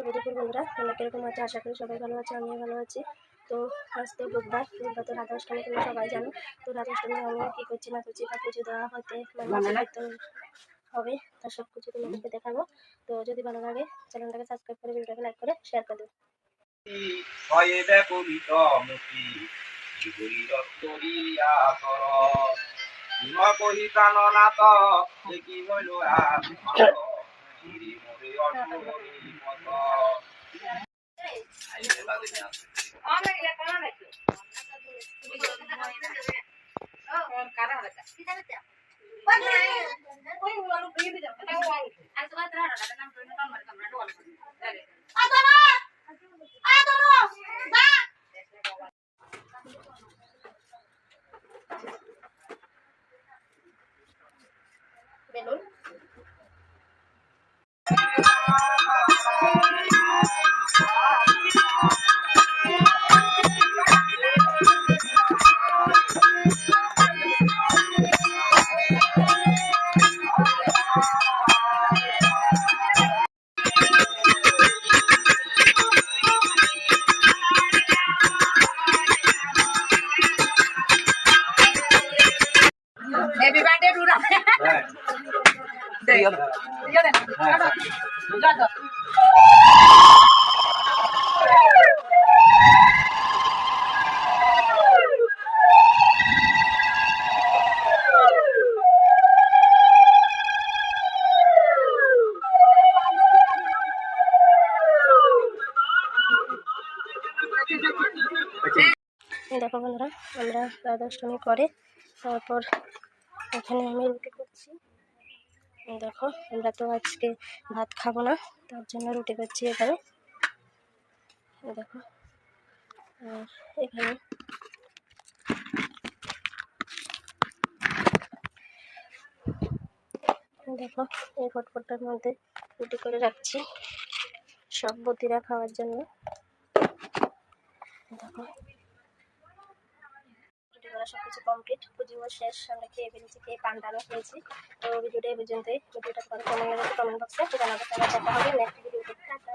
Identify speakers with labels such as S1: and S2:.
S1: দুপুর বন্ধুরা, তোমরা কিরকম আছে? আশা করি সবাই ভালো আছে, আমিও ভালো আছি। তো আজ তো বুধবার তো রাধাষ্টমী, তোমরা সবাই জানো। তো রাধাষ্টমী আমি কী করছি না করছি, বা পুজো দেওয়া হতে তো হবে, তার সব কিছু তোমাদেরকে দেখাবো। তো যদি ভালো লাগে চ্যানেলটাকে সাবস্ক্রাইব করে, ভিডিওটাকে লাইক করে শেয়ার করে দেবো। Balloon
S2: Happy birthday to Ram.
S1: দেখো বন্ধুরা, আমরা রাধাষ্টমী করে তারপর এখানে আমি রুটি করছি। দেখো, আমরা তো আজকে ভাত খাবো না, তার জন্য রুটি করছি এখানে। দেখো, আর এখানে দেখো এই ফটফটটার মধ্যে রুটি করে রাখছি সব বতিরা খাওয়ার জন্য। দেখো, রুটি করা সব কিছু কমপ্লিট, পুজো শেষ, আমরা খেয়ে ফেলেছি, খেয়ে পান্ডানো খেয়েছি। তো ভিডিওটা এই পর্যন্তই। ভিডিওটা কেমন লেগেছে কমেন্ট বক্সে জানাবে। তাহলে দেখা হবে নেক্সট ভিডিওতে। টাটা।